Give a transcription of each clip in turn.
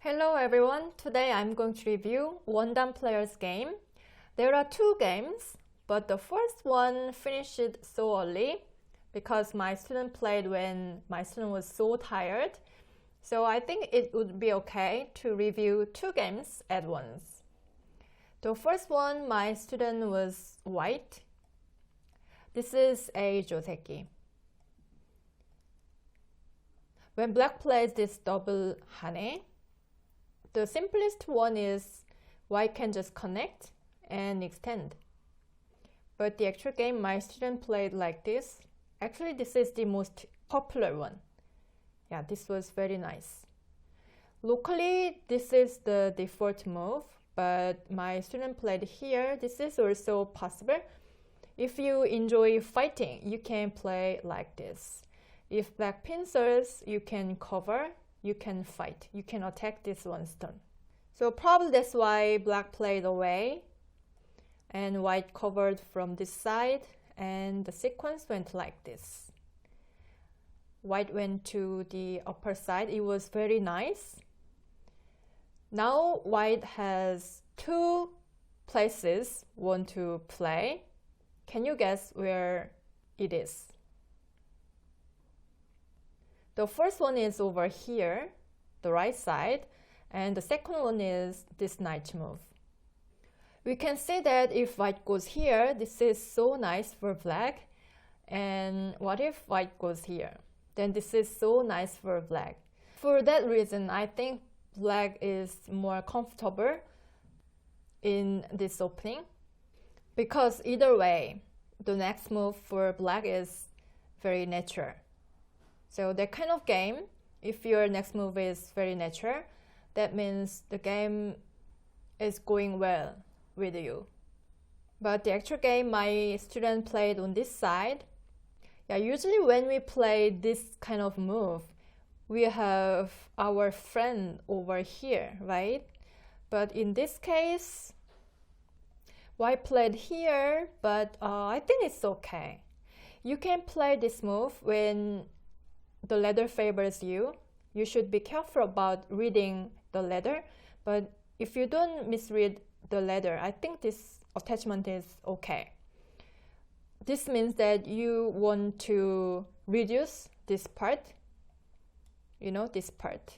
Hello everyone, today I'm going to review Wondan Players game. There are two games, but the first one finished so early because my student played when my student was so tired. So I think it would be okay to review two games at once. The first one, my student was white. This is a joseki. When black plays this double hane, the simplest one is white can just connect and extend. But the actual game my student played like this. Actually, this is the most popular one. Yeah, this was very nice. Locally, this is the default move, but my student played here. This is also possible. If you enjoy fighting, you can play like this. If black pincers, you can cover, you can fight, you can attack this one's turn. So probably that's why black played away and white covered from this side, and the sequence went like this. White went to the upper side. It was very nice. Now white has two places want to play. Can you guess where it is? The first one is over here, the right side, and the second one is this knight move. We can see that if white goes here, this is so nice for black. And what if white goes here? Then this is so nice for black. For that reason, I think black is more comfortable in this opening. Because either way, the next move for black is very natural. So that kind of game, if your next move is very natural, that means the game is going well with you. But the actual game my student played on this side, usually when we play this kind of move, we have our friend over here, right? But in this case, white played here, but I think it's okay. You can play this move when the ladder favors you. You should be careful about reading the ladder, but if you don't misread the ladder, I think this attachment is okay. This means that you want to reduce this part, this part.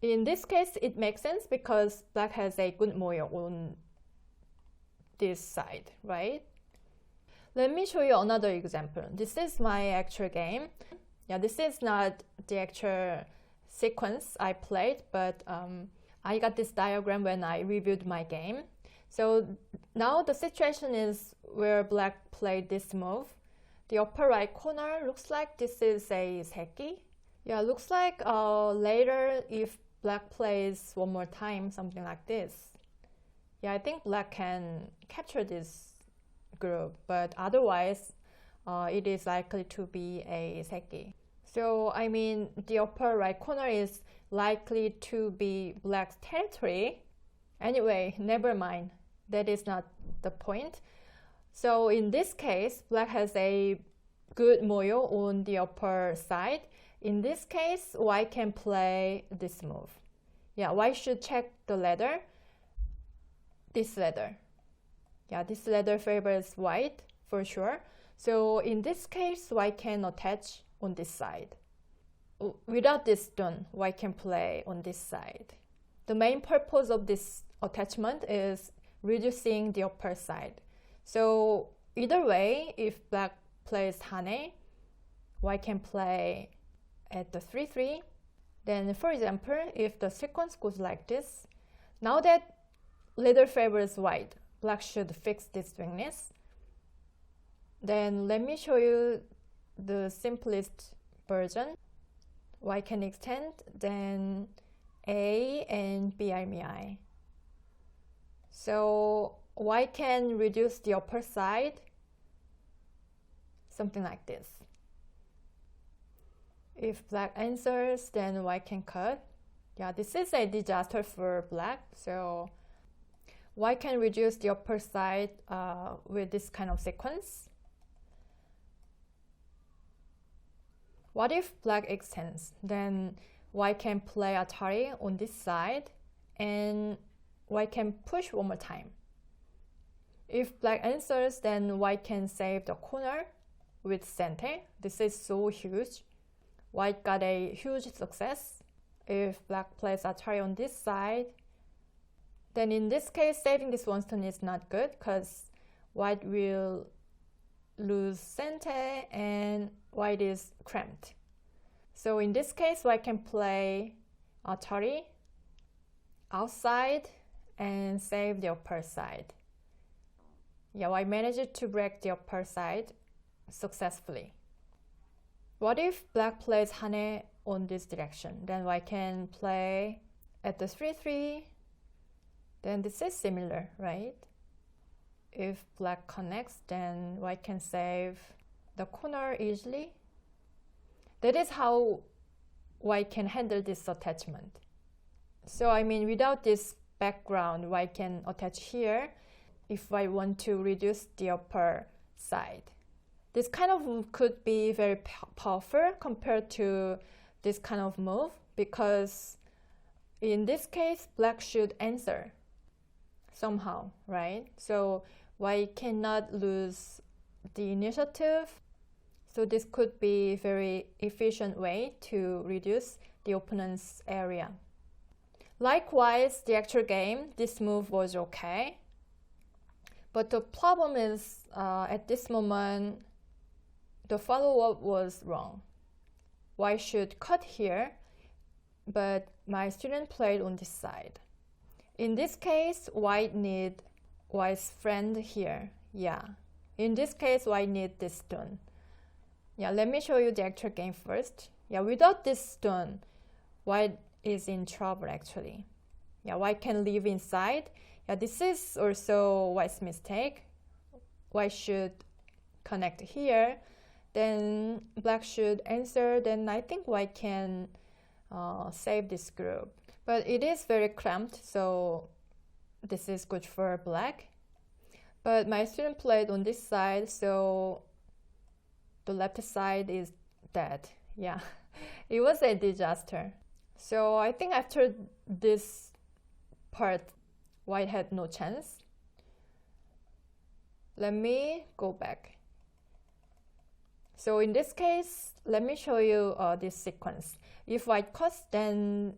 In this case, it makes sense because black has a good moyo on this side, right? Let me show you another example. This is my actual game. This is not the actual sequence I played, but I got this diagram when I reviewed my game. So now the situation is where black played this move. The upper right corner looks like this is a seki. Looks like later if black plays one more time, something like this. I think black can capture this group, but otherwise it is likely to be a seki. So I mean the upper right corner is likely to be black's territory. Anyway, never mind, that is not the point. So in this case, black has a good moyo on the upper side. In this case, white can play this move. White should check the ladder, this ladder. This ladder favors white for sure. So in this case, white can attach on this side. Without this stone, white can play on this side. The main purpose of this attachment is reducing the upper side. So either way, if black plays hane, white can play at the 3-3. Then for example, if the sequence goes like this, now that ladder favors white, black should fix this weakness. Then let me show you the simplest version. White can extend, then A and B are mi. So white can reduce the upper side, something like this. If black answers, then white can cut. This is a disaster for black. So white can reduce the upper side with this kind of sequence. What if black extends? Then white can play Atari on this side, and white can push one more time. If black answers, then white can save the corner with center. This is so huge. White got a huge success. If black plays Atari on this side, then in this case, saving this one stone is not good because white will lose center and white is cramped. So in this case, white can play Atari outside and save the upper side. Yeah, white managed to break the upper side successfully. What if black plays Hane on this direction? Then white can play at the 3-3. Then this is similar, right? If black connects, then white can save the corner easily. That is how white can handle this attachment. So I mean, without this background, white can attach here if I want to reduce the upper side. This kind of move could be very powerful compared to this kind of move, because in this case, black should answer somehow, right? So white cannot lose the initiative. So this could be a very efficient way to reduce the opponent's area. Likewise, the actual game, this move was okay. But the problem is, at this moment, the follow-up was wrong. White should cut here, but my student played on this side. In this case, white need white's friend here. Yeah. In this case, white need this stone. Yeah, let me show you the actual game first. Yeah, without this stone, white is in trouble actually. Yeah, white can live inside. Yeah, this is also white's mistake. White should connect here. Then black should answer. Then I think white can save this group. But it is very cramped, so this is good for black. But my student played on this side, so the left side is dead. Yeah, it was a disaster. So I think after this part, white had no chance. Let me go back. So in this case, let me show you this sequence. If white cuts, then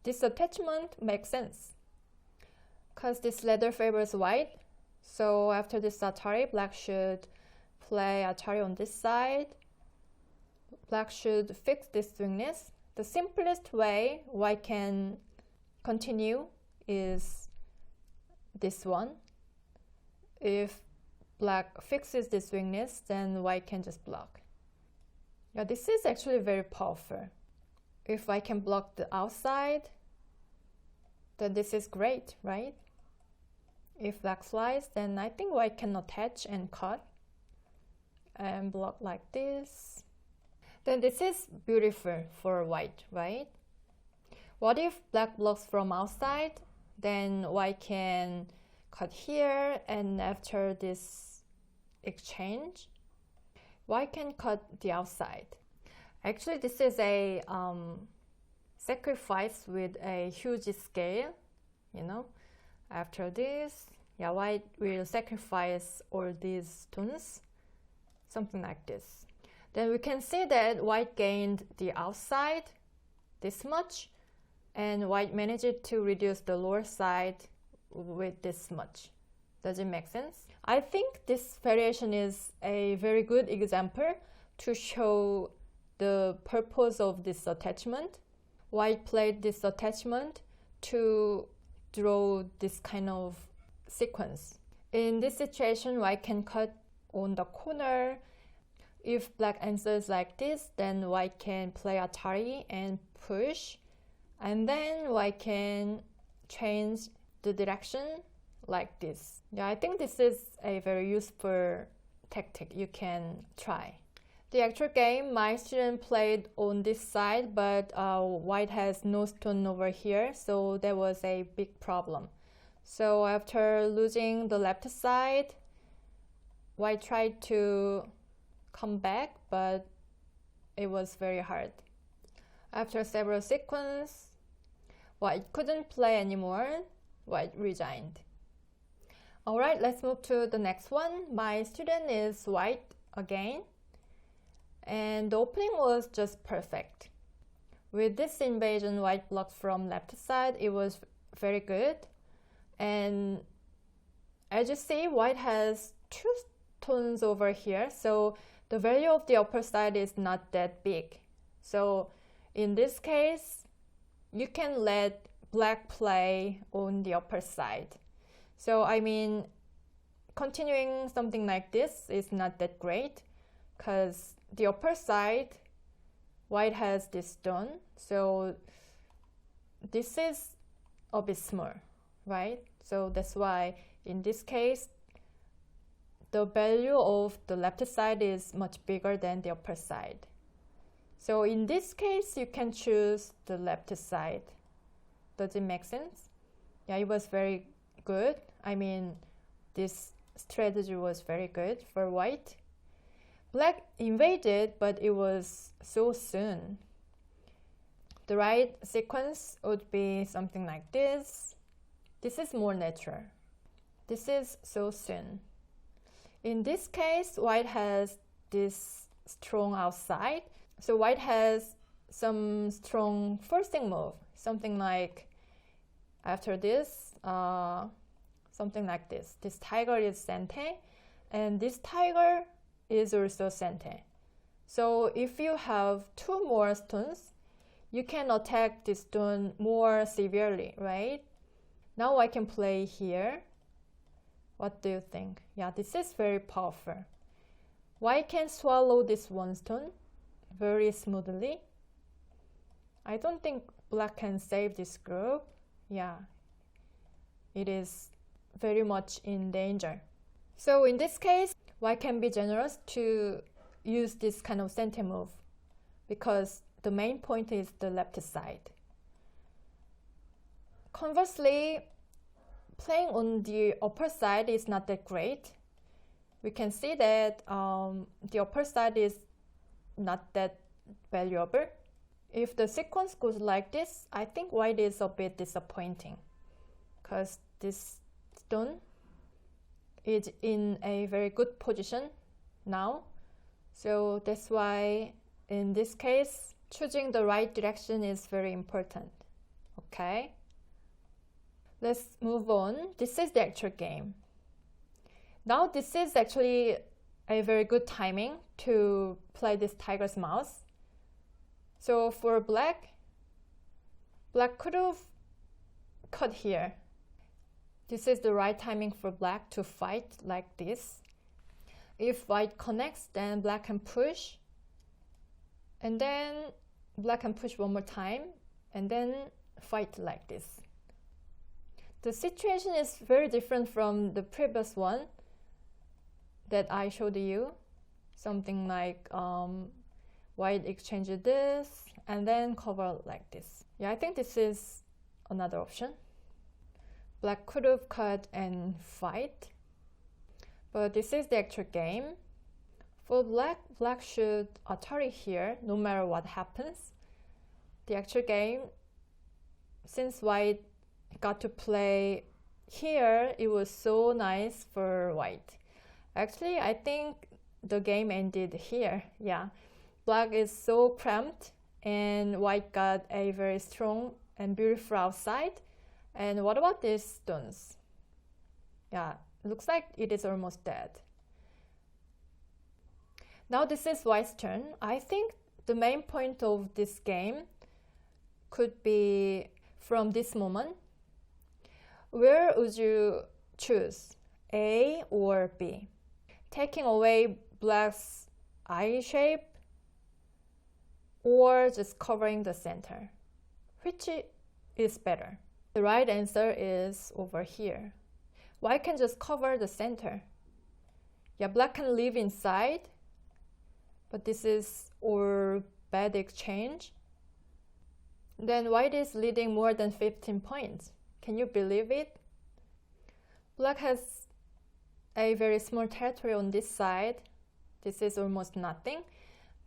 this attachment makes sense, because this ladder favors white. So after this Atari, black should play Atari on this side. Black should fix this weakness. The simplest way white can continue is this one. If black fixes this weakness, then white can just block. Yeah, this is actually very powerful. If I can block the outside, then this is great, right? If black flies, then I think white can attach and cut and block like this. Then this is beautiful for white, right? What if black blocks from outside? Then white can cut here, and after this exchange, white can cut the outside. Actually, this is a sacrifice with a huge scale, you know. After this, yeah, white will sacrifice all these stones, something like this. Then we can see that white gained the outside this much, and white managed to reduce the lower side with this much. Does it make sense? I think this variation is a very good example to show the purpose of this attachment. White played this attachment to draw this kind of sequence. In this situation, white can cut on the corner. If black answers like this, then white can play Atari and push, and then white can change the direction like this. Yeah, I think this is a very useful tactic you can try. The actual game, my student played on this side, but white has no stone over here, so there was a big problem. So after losing the left side, white tried to come back, but it was very hard. After several sequences, white couldn't play anymore. White resigned. Alright, let's move to the next one. My student is white again. And the opening was just perfect. With this invasion, white blocked from left side, it was very good. And as you see, white has two stones over here, so the value of the upper side is not that big. So in this case, you can let black play on the upper side. So I mean, continuing something like this is not that great, because the upper side, white has this stone, so this is a bit small, right? So that's why in this case, the value of the left side is much bigger than the upper side. So in this case, you can choose the left side. Does it make sense? Yeah, it was very good. I mean, this strategy was very good for white. Black invaded, but it was so soon. The right sequence would be something like this. This is more natural. This is so soon. In this case, white has this strong outside. So white has some strong forcing move, something like after this, something like this. This tiger is sente, and this tiger is also sente. So if you have two more stones, you can attack this stone more severely, right? Now I can play here. What do you think? Yeah, this is very powerful. White can swallow this one stone very smoothly. I don't think black can save this group. Yeah, it is very much in danger. So in this case, white can be generous to use this kind of sente move because the main point is the left side. Conversely, playing on the upper side is not that great. We can see that the upper side is not that valuable. If the sequence goes like this, I think white is a bit disappointing because this stone is in a very good position now. So that's why in this case, choosing the right direction is very important. Okay. Let's move on. This is the actual game. Now this is actually a very good timing to play this tiger's mouse. So for black could have cut here. This is the right timing for black to fight like this. If white connects, then black can push. And then black can push one more time and then fight like this. The situation is very different from the previous one that I showed you. Something like white exchange this and then cover like this. Yeah, I think this is another option. Black could have cut and fight. But this is the actual game. For black should Atari here no matter what happens. The actual game, since white got to play here, it was so nice for white. Actually, I think the game ended here. Yeah, black is so cramped and white got a very strong and beautiful outside. And what about these stones? Yeah, looks like it is almost dead. Now this is white's turn. I think the main point of this game could be from this moment. Where would you choose, A or B? Taking away black's eye shape or just covering the center? Which is better? The right answer is over here. White can just cover the center. Yeah, black can live inside, but this is all bad exchange. Then white is leading more than 15 points. Can you believe it? Black has a very small territory on this side. This is almost nothing,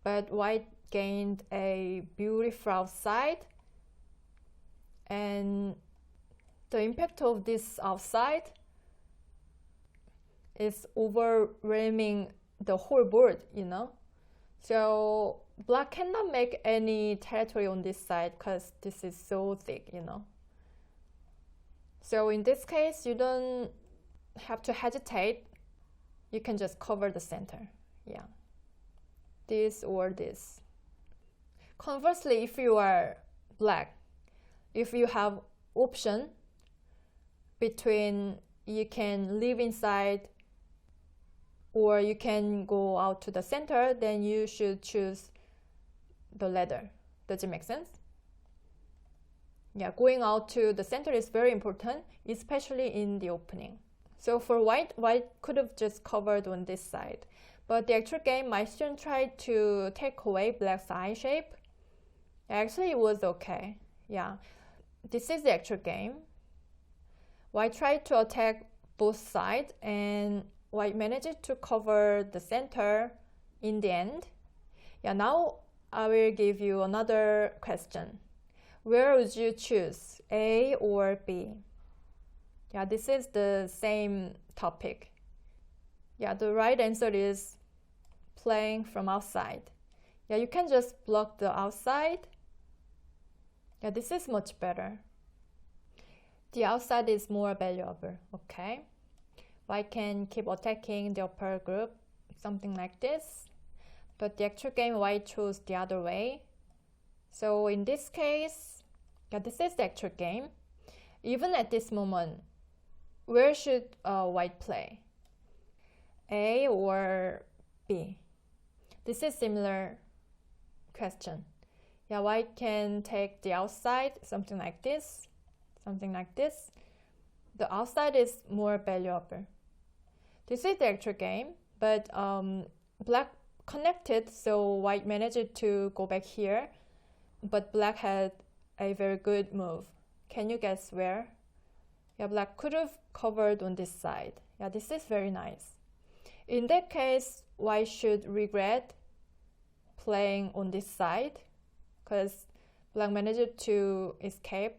but white gained a beautiful outside, and the impact of this outside is overwhelming the whole board, you know. So black cannot make any territory on this side because this is so thick, you know. So in this case, you don't have to hesitate. You can just cover the center. Yeah, this or this. Conversely, if you are black, if you have option between you can live inside or you can go out to the center, then you should choose the latter. Does it make sense? Yeah, going out to the center is very important, especially in the opening. So for white could have just covered on this side. But the actual game, my student tried to take away black's eye shape. Actually, it was okay. Yeah, this is the actual game. White tried to attack both sides, and white managed to cover the center in the end. Yeah, now I will give you another question. Where would you choose, A or B? Yeah, this is the same topic. Yeah, the right answer is playing from outside. Yeah, you can just block the outside. Yeah, this is much better. The outside is more valuable, okay? White can keep attacking the upper group, something like this. But the actual game, white chose the other way. So in this case, yeah, this is the actual game. Even at this moment, where should white play? A or B? This is similar question. Yeah, white can take the outside, something like this, something like this. The outside is more valuable. This is the actual game, but black connected, so white managed to go back here, but black had a very good move. Can you guess where? Yeah, black could have covered on this side. Yeah, this is very nice. In that case, white should regret playing on this side because black managed to escape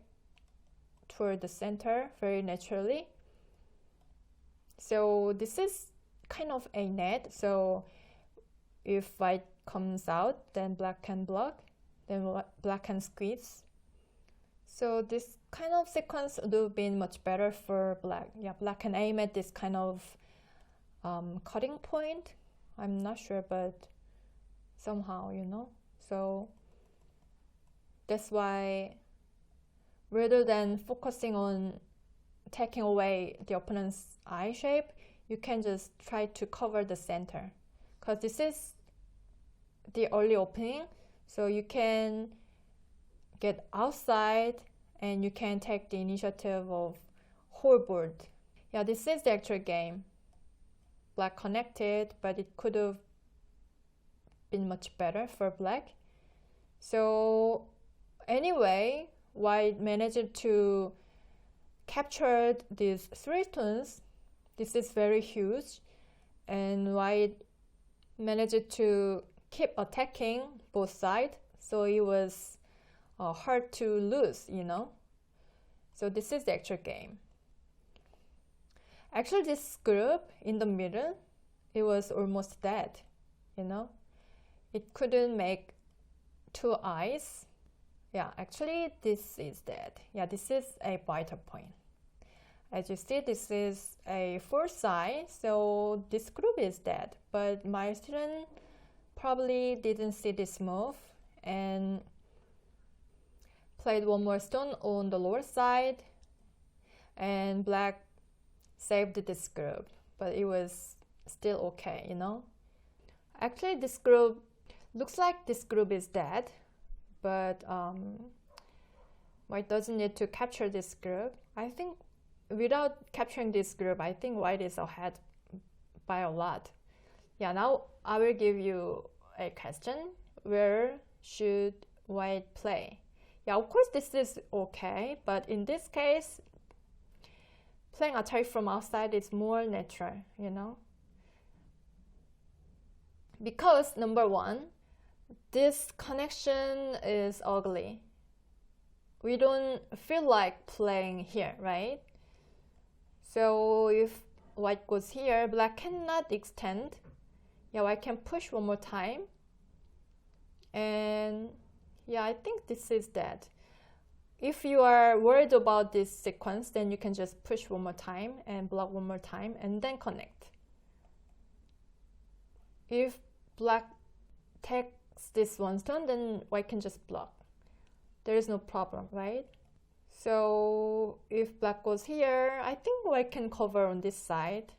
toward the center very naturally. So this is kind of a net. So if white comes out, then black can block, then black can squeeze. So this kind of sequence would have been much better for black. Yeah, black can aim at this kind of cutting point. I'm not sure, but somehow, you know. So that's why rather than focusing on taking away the opponent's eye shape, you can just try to cover the center. Because this is the early opening, so you can get outside and you can take the initiative of whole board. Yeah, this is the actual game. Black connected, but it could have been much better for black. So anyway, white managed to capture these 3 stones. This is very huge, and white managed to keep attacking both sides, so it was hard to lose, you know. So this is the actual game. Actually, this group in the middle, it was almost dead, you know. It couldn't make 2 eyes. Yeah, actually this is dead. Yeah, this is a vital point. As you see, this is a 4th eye, so this group is dead. But my student probably didn't see this move and played 1 more stone on the lower side, and black saved this group, but it was still okay, you know. Actually, this group looks like this group is dead, but white doesn't need to capture this group. I think without capturing this group, I think white is ahead by a lot. Yeah, now I will give you a question. Where should white play? Yeah, of course this is okay, but in this case, playing attack from outside is more natural, you know. Because number 1, this connection is ugly. We don't feel like playing here, right? So if white goes here, black cannot extend. Yeah, white can push one more time. And yeah, I think this is dead. If you are worried about this sequence, then you can just push one more time and block one more time and then connect. If black takes this one stone, then white can just block. There is no problem, right? So if black goes here, I think white can cover on this side.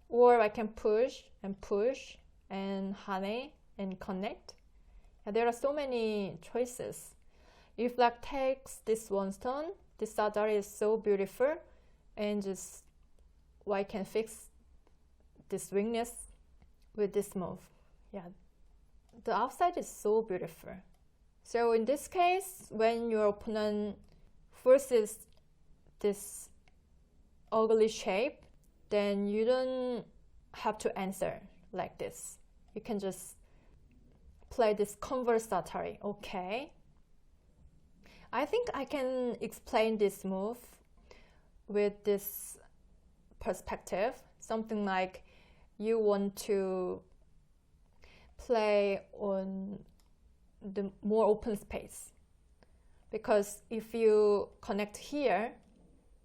Or I can push and hane and connect. Yeah, there are so many choices. If black takes this one stone, this Sadari is so beautiful, and just white can fix this weakness with this move. Yeah, the outside is so beautiful. So in this case, when your opponent forces this ugly shape, then you don't have to answer like this. You can just play this converse Atari. Okay. I think I can explain this move with this perspective. Something like you want to play on the more open space. Because if you connect here,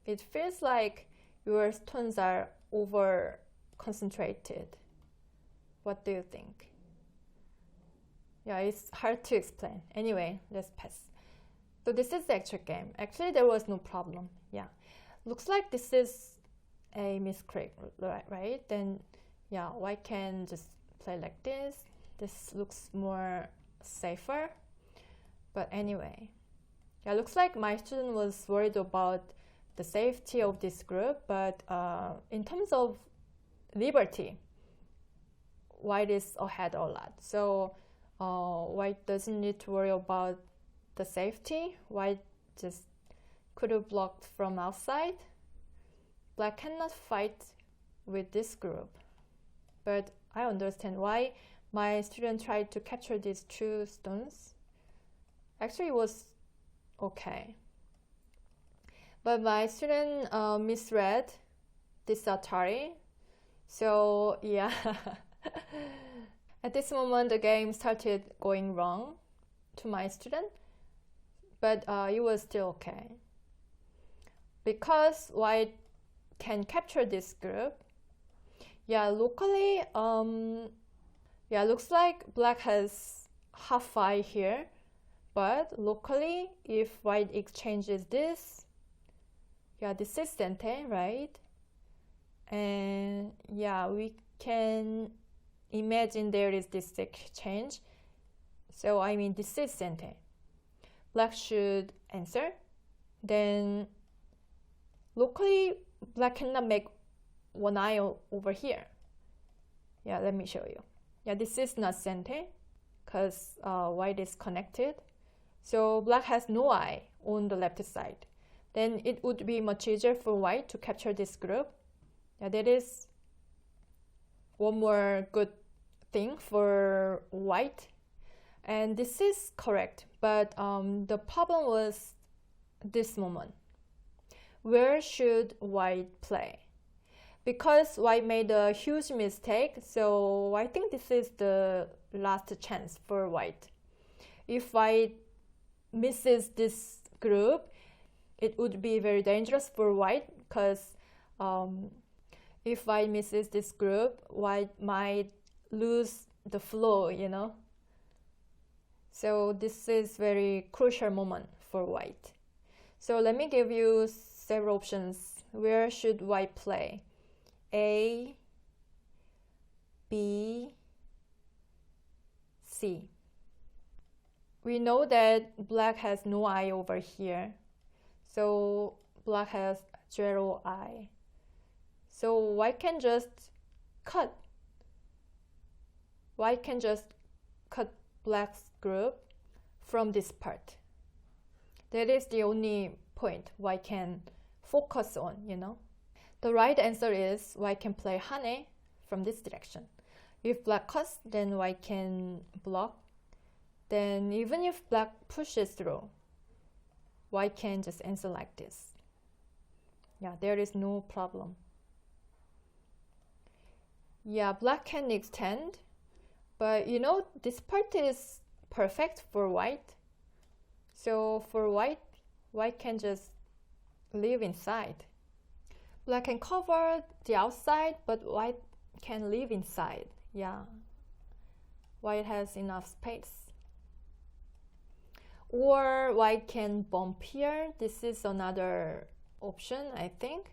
it feels like your stones are over concentrated. What do you think? Yeah, it's hard to explain. Anyway, let's pass. So this is the actual game. Actually, there was no problem. Yeah, looks like this is a misclick, right? Then, yeah, white can just play like this. This looks more safer. But anyway, yeah, looks like my student was worried about the safety of this group, but in terms of liberty, white is ahead a lot. So white doesn't need to worry about the safety. White just could have blocked from outside. Black cannot fight with this group. But I understand why my student tried to capture these two stones. Actually, it was okay. But my student misread this Atari. So yeah, at this moment the game started going wrong to my student, but it was still okay. Because white can capture this group, yeah, locally, yeah, looks like black has half eye here, but locally, if white exchanges this, yeah, this is center, right? And yeah, we can imagine there is this exchange. So I mean, this is center. Black should answer. Then locally, black cannot make one eye over here. Yeah, let me show you. Yeah, this is not center because white is connected. So black has no eye on the left side. Then it would be much easier for white to capture this group. Yeah, that is one more good thing for white. And this is correct, but the problem was this moment. Where should white play? Because white made a huge mistake, so I think this is the last chance for white. If white misses this group, it would be very dangerous for white because if white misses this group, white might lose the flow, you know. So this is very crucial moment for white. So let me give you several options. Where should white play? A, B, C. We know that black has no eye over here. So black has 0 eye. So white can just cut. White can just cut black's group from this part. That is the only point white can focus on, you know. The right answer is white can play hane from this direction. If black cuts, then white can block then even if black pushes through, white can just answer like this. Yeah, there is no problem. Yeah, black can extend, but you know, this part is perfect for white. So for white can just live inside. Black can cover the outside, but white can live inside. Yeah, white has enough space. Or white can bump here. This is another option, I think,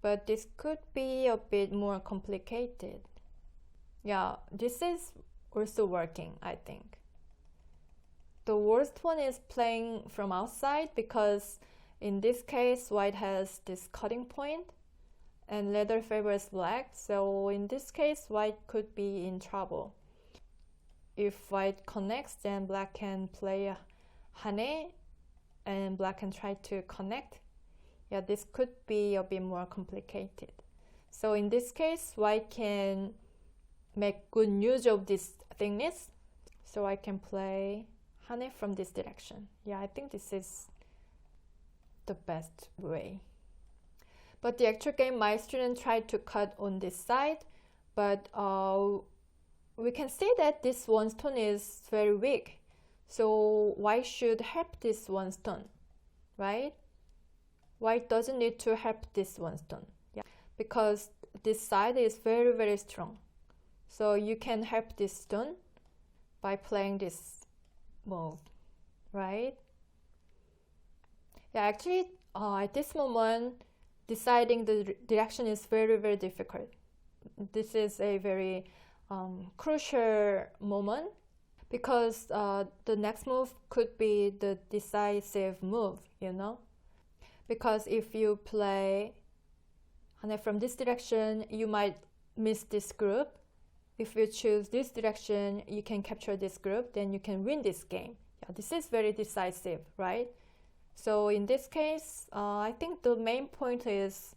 but this could be a bit more complicated. Yeah, this is also working, I think. The worst one is playing from outside, because in this case white has this cutting point and leather favors black, so in this case white could be in trouble. If white connects, then black can play hane and black can try to connect. Yeah, this could be a bit more complicated. So in this case, white can make good use of this thickness. So I can play hane from this direction. Yeah, I think this is the best way. But the actual game, my student tried to cut on this side, but we can see that this one stone is very weak. So white should help this one stone, right? White doesn't need to help this one stone, yeah, because this side is very, very strong. So you can help this stone by playing this move, right? Yeah, actually, at this moment, deciding the direction is very, very difficult. This is a very crucial moment, because the next move could be the decisive move, you know? Because if you play hane from this direction, you might miss this group. If you choose this direction, you can capture this group, then you can win this game. Yeah, this is very decisive, right? So in this case, I think the main point is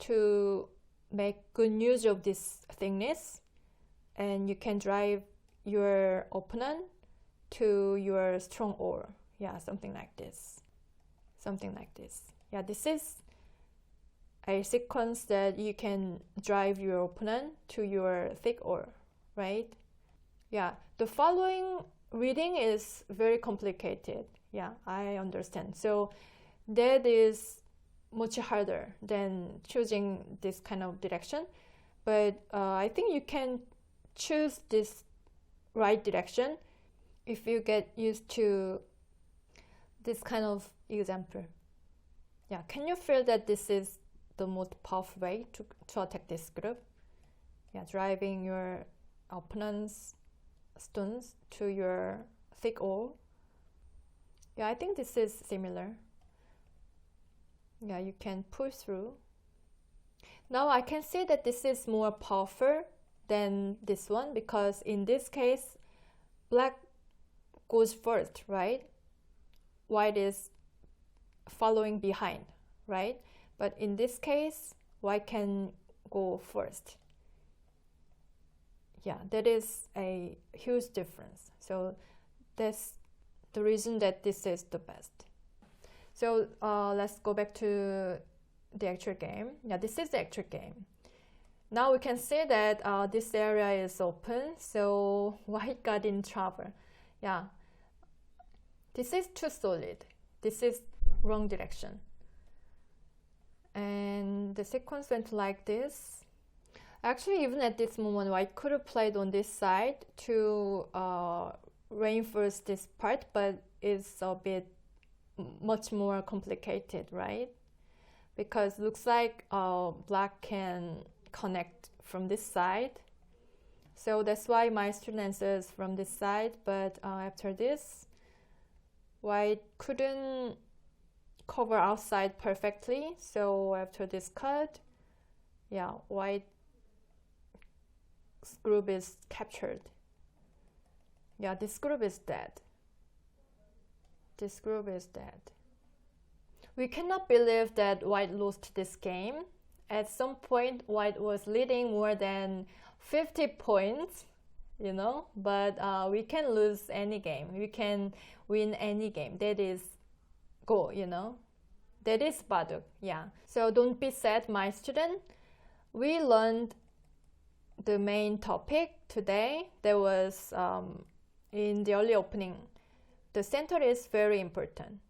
to make good use of this thickness, and you can drive your opponent to your strong ore. Yeah, something like this. Something like this. Yeah, this is a sequence that you can drive your opponent to your thick ore, right? Yeah, the following reading is very complicated. Yeah, I understand. So that is much harder than choosing this kind of direction. But I think you can choose this right direction if you get used to this kind of example. Yeah, can you feel that this is the most powerful way to attack this group? Yeah, driving your opponent's stones to your thick ore. Yeah, I think this is similar. Yeah, you can push through. Now I can see that this is more powerful than this one, because in this case, black goes first, right? White is following behind, right? But in this case, white can go first. Yeah, that is a huge difference. So that's the reason that this is the best. So let's go back to the actual game. Yeah, this is the actual game. Now we can see that this area is open, so white got in trouble. Yeah, this is too solid. This is wrong direction. And the sequence went like this. Actually, even at this moment, white could have played on this side to reinforce this part, but it's a bit much more complicated, right? Because it looks like black can connect from this side. So that's why my student answers from this side, but after this, white couldn't cover outside perfectly. So after this cut, yeah, white group is captured. Yeah, this group is dead. This group is dead. We cannot believe that white lost this game. At some point, white was leading more than 50 points. you know, but we can lose any game, we can win any game. That is go, you know, that is baduk. Yeah, so don't be sad, my student. We learned the main topic today. There was in the early opening, the center is very important.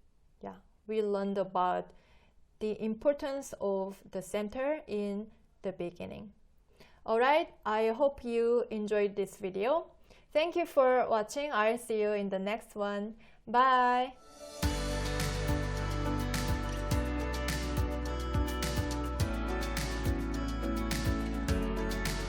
Yeah, we learned about the importance of the center in the beginning. Alright, I hope you enjoyed this video. Thank you for watching. I'll see you in the next one. Bye!